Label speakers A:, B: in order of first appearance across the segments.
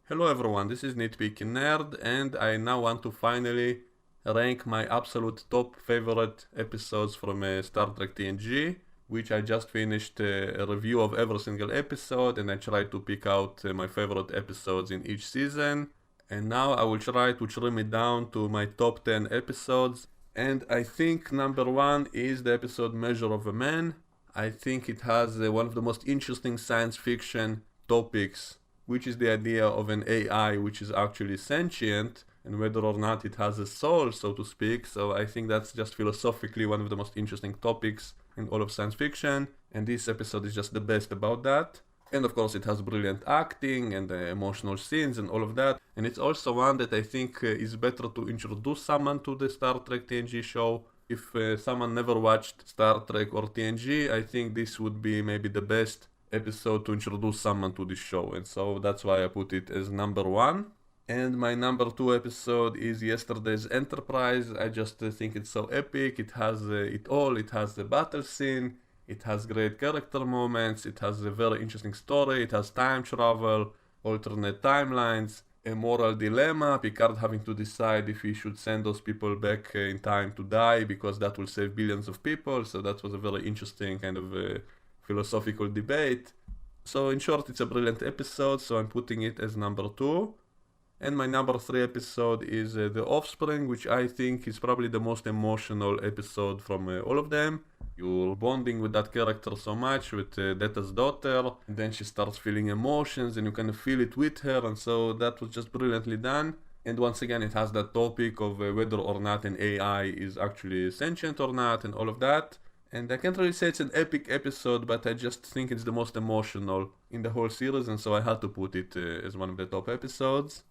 A: Hello everyone, this is Nitpicking Nerd, and I now want to finally rank my absolute top favorite episodes from Star Trek TNG, which I just finished a review of every single episode, and I tried to pick out my favorite episodes in each season. And now I will try to trim it down to my top 10 episodes. And I think number one is the episode Measure of a Man. I think it has one of the most interesting science fiction topics, which is the idea of an AI which is actually sentient and whether or not it has a soul, so to speak. So I think that's just philosophically one of the most interesting topics in all of science fiction, and this episode is just the best about that. And of course, it has brilliant acting and emotional scenes and all of that. And it's also one that I think is better to introduce someone to the Star Trek TNG show. If someone never watched Star Trek or TNG, I think this would be maybe the best episode to introduce someone to this show, and so that's why I put it as number one. And my number two episode is Yesterday's Enterprise. I just think it's so epic. It has it all. It has the battle scene, it has great character moments, it has a very interesting story, it has time travel, alternate timelines, a moral dilemma, Picard having to decide if he should send those people back in time to die because that will save billions of people. So that was a very interesting kind of philosophical debate. So in short, it's a brilliant episode, so I'm putting it as number two. And my number three episode is The Offspring, which I think is probably the most emotional episode from all of them. You're bonding with that character so much, with Data's daughter, and then she starts feeling emotions and you kind of feel it with her, and so that was just brilliantly done. And once again, it has that topic of whether or not an AI is actually sentient or not, and all of that. And I can't really say it's an epic episode, but I just think it's the most emotional in the whole series, and so I had to put it as one of the top episodes.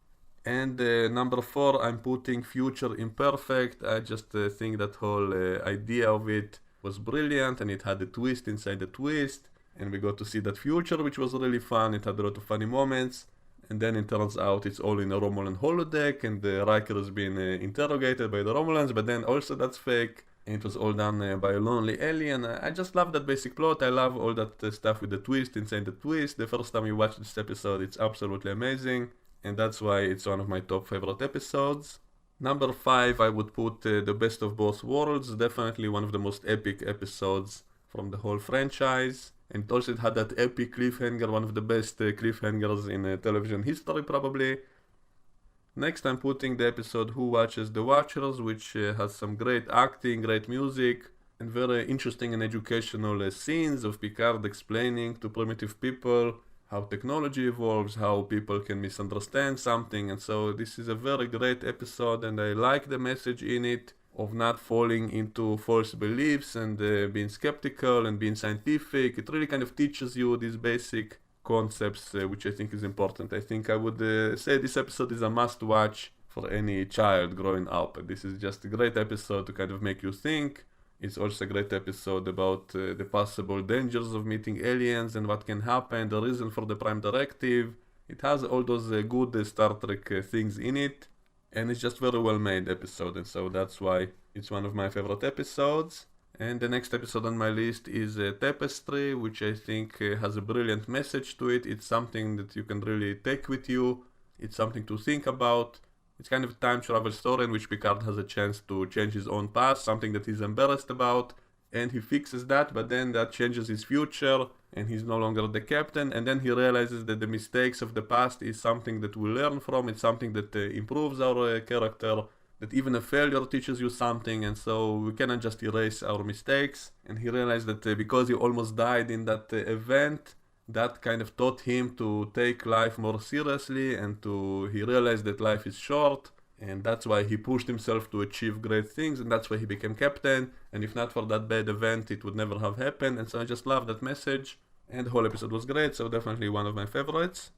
A: And number four, I'm putting Future Imperfect. I just think that whole idea of it was brilliant, and it had a twist inside the twist, and we got to see that future, which was really fun. It had a lot of funny moments, and then it turns out it's all in a Romulan holodeck, and Riker has been interrogated by the Romulans, but then also that's fake. It was all done by a lonely alien. I just love that basic plot. I love all that stuff with the twist inside the twist. The first time you watch this episode, it's absolutely amazing, and that's why it's one of my top favorite episodes. Number five, I would put The Best of Both Worlds. Definitely one of the most epic episodes from the whole franchise. And also it had that epic cliffhanger, one of the best cliffhangers in television history probably. Next, I'm putting the episode Who Watches the Watchers, which has some great acting, great music, and very interesting and educational scenes of Picard explaining to primitive people how technology evolves, how people can misunderstand something. And so this is a very great episode, and I like the message in it of not falling into false beliefs and being skeptical and being scientific. It really kind of teaches you these basic concepts, which I think is important. I think I would say this episode is a must watch for any child growing up. This is just a great episode to kind of make you think. It's also a great episode about the possible dangers of meeting aliens and what can happen, the reason for the Prime Directive. It has all those good Star Trek things in it, and it's just very well made episode, and so that's why it's one of my favorite episodes. And the next episode on my list is Tapestry, which I think has a brilliant message to it. It's something that you can really take with you. It's something to think about. It's kind of a time travel story in which Picard has a chance to change his own past, something that he's embarrassed about, and he fixes that, but then that changes his future, and he's no longer the captain, and then he realizes that the mistakes of the past is something that we learn from, it's something that improves our character, that even a failure teaches you something, and so we cannot just erase our mistakes. And he realized that because he almost died in that event, that kind of taught him to take life more seriously, and he realized that life is short, and that's why he pushed himself to achieve great things, and that's why he became captain. And if not for that bad event, it would never have happened. And so I just love that message, and the whole episode was great, so definitely one of my favorites.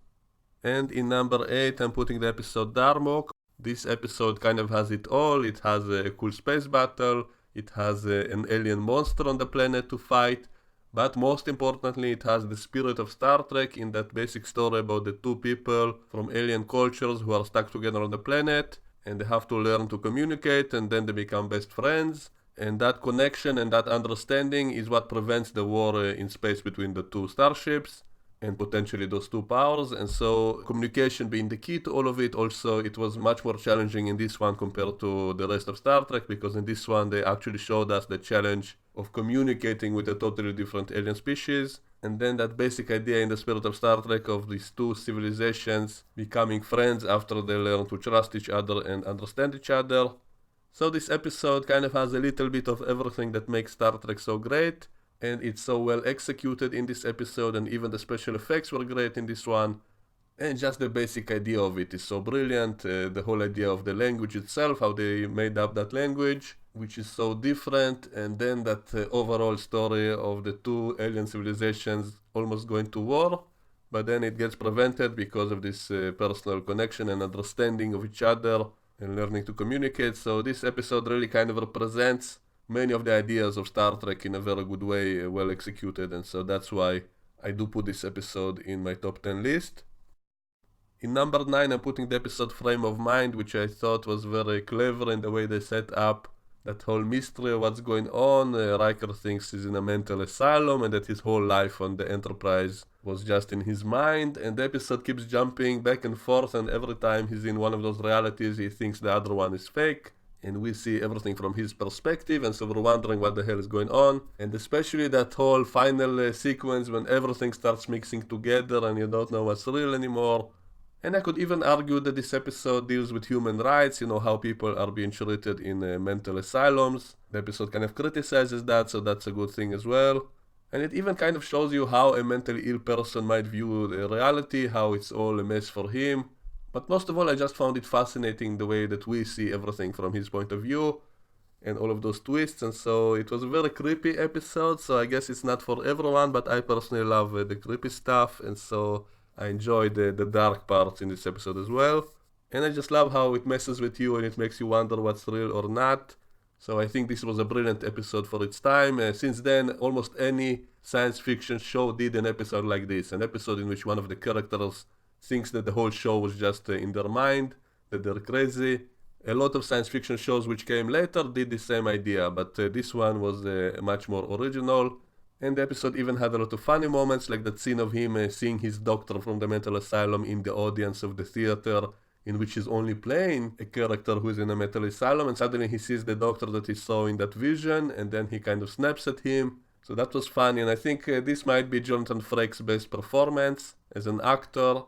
A: And in number 8, I'm putting the episode Darmok. This episode kind of has it all. It has a cool space battle, it has an alien monster on the planet to fight, but most importantly, it has the spirit of Star Trek in that basic story about the two people from alien cultures who are stuck together on the planet, and they have to learn to communicate, and then they become best friends. And that connection and that understanding is what prevents the war in space between the two starships. and potentially those two powers. And so communication being the key to all of it. Also, it was much more challenging in this one compared to the rest of Star Trek, because in this one they actually showed us the challenge of communicating with a totally different alien species. And then that basic idea in the spirit of Star Trek of these two civilizations becoming friends after they learn to trust each other and understand each other. So this episode kind of has a little bit of everything that makes Star Trek so great, and it's so well executed in this episode, and even the special effects were great in this one. And just the basic idea of it is so brilliant. The whole idea of the language itself, how they made up that language, which is so different, and then that overall story of the two alien civilizations almost going to war, but then it gets prevented because of this personal connection and understanding of each other and learning to communicate. So this episode really kind of represents many of the ideas of Star Trek in a very good way, well executed, and so that's why I do put this episode in my top 10 list. In number 9, I'm putting the episode Frame of Mind, which I thought was very clever in the way they set up that whole mystery of what's going on. Riker thinks he's in a mental asylum and that his whole life on the Enterprise was just in his mind, and the episode keeps jumping back and forth, and every time he's in one of those realities he thinks the other one is fake, and we see everything from his perspective, and so we're wondering what the hell is going on. And especially that whole final sequence when everything starts mixing together and you don't know what's real anymore. And I could even argue that this episode deals with human rights, how people are being treated in mental asylums. The episode kind of criticizes that, so that's a good thing as well. And it even kind of shows you how a mentally ill person might view the reality, how it's all a mess for him. But most of all, I just found it fascinating the way that we see everything from his point of view and all of those twists. And so it was a very creepy episode, so I guess it's not for everyone, but I personally love the creepy stuff, and so I enjoyed the dark parts in this episode as well. And I just love how it messes with you and it makes you wonder what's real or not. So I think this was a brilliant episode for its time. Since then, almost any science fiction show did an episode like this. An episode in which one of the characters thinks that the whole show was just in their mind, that they're crazy. A lot of science fiction shows which came later did the same idea, but this one was much more original. And the episode even had a lot of funny moments, like that scene of him seeing his doctor from the mental asylum in the audience of the theater, in which he's only playing a character who is in a mental asylum, and suddenly he sees the doctor that he saw in that vision, and then he kind of snaps at him. So that was funny, and I think this might be Jonathan Frakes' best performance as an actor.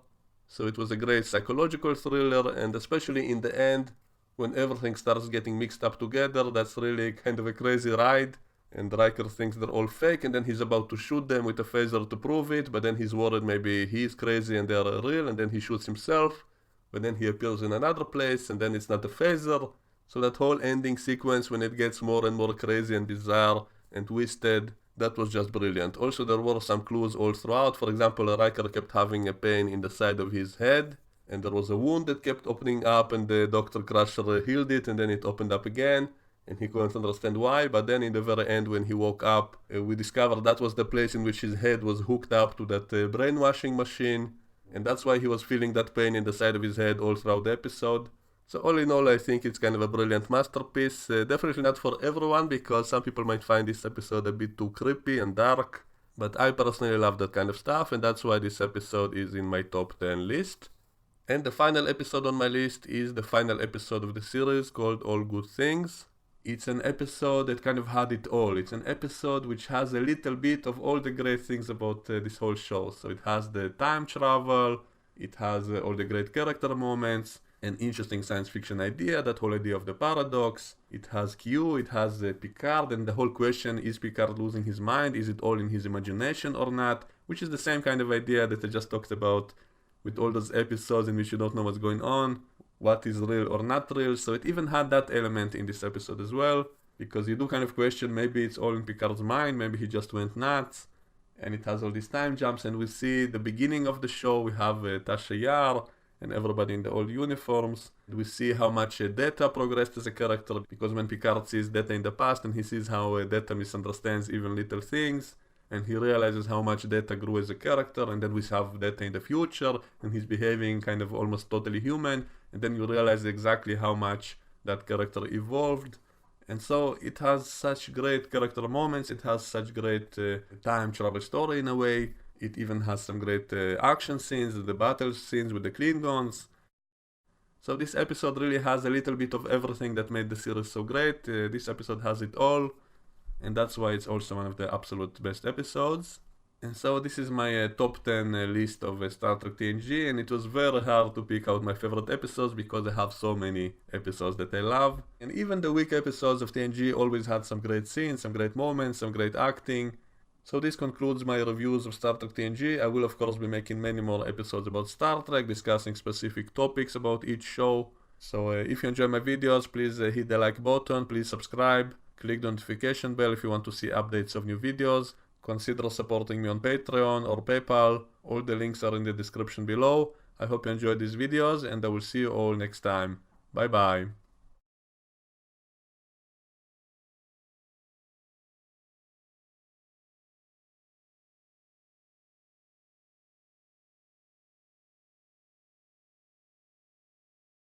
A: So it was a great psychological thriller, and especially in the end, when everything starts getting mixed up together, that's really kind of a crazy ride. And Riker thinks they're all fake, and then he's about to shoot them with a phaser to prove it, but then he's worried maybe he's crazy and they're real, and then he shoots himself, but then he appears in another place, and then it's not a phaser. So that whole ending sequence, when it gets more and more crazy and bizarre and twisted, that was just brilliant. Also, there were some clues all throughout. For example, Riker kept having a pain in the side of his head, and there was a wound that kept opening up, and the Dr. Crusher healed it, and then it opened up again. And he couldn't understand why, but then in the very end when he woke up, we discovered that was the place in which his head was hooked up to that brainwashing machine, and that's why he was feeling that pain in the side of his head all throughout the episode. So all in all, I think it's kind of a brilliant masterpiece. Definitely not for everyone, because some people might find this episode a bit too creepy and dark, but I personally love that kind of stuff, and that's why this episode is in my top 10 list. And the final episode on my list is the final episode of the series, called All Good Things. It's an episode that kind of had it all. It's an episode which has a little bit of all the great things about this whole show. So it has the time travel, it has all the great character moments, an interesting science fiction idea, that whole idea of the paradox. It has Q, it has Picard, and the whole question, is Picard losing his mind? Is it all in his imagination or not? Which is the same kind of idea that I just talked about with all those episodes in which you don't know what's going on, what is real or not real. So it even had that element in this episode as well, because you do kind of question, maybe it's all in Picard's mind, maybe he just went nuts. And it has all these time jumps, and we see the beginning of the show, we have Tasha Yar and everybody in the old uniforms. We see how much Data progressed as a character, because when Picard sees Data in the past, and he sees how Data misunderstands even little things, and he realizes how much Data grew as a character, and then we have Data in the future, and he's behaving kind of almost totally human, and then you realize exactly how much that character evolved. And so it has such great character moments, it has such great time travel story in a way. It even has some great action scenes, the battle scenes with the Klingons. So this episode really has a little bit of everything that made the series so great. This episode has it all, and that's why it's also one of the absolute best episodes. And so this is my top 10 list of Star Trek TNG, and it was very hard to pick out my favorite episodes because I have so many episodes that I love. And even the weak episodes of TNG always had some great scenes, some great moments, some great acting. So this concludes my reviews of Star Trek TNG. I will of course be making many more episodes about Star Trek, discussing specific topics about each show. So if you enjoy my videos, please hit the like button, please subscribe, click the notification bell if you want to see updates of new videos. Consider supporting me on Patreon or PayPal. All the links are in the description below. I hope you enjoyed these videos, and I will see you all next time. Bye bye.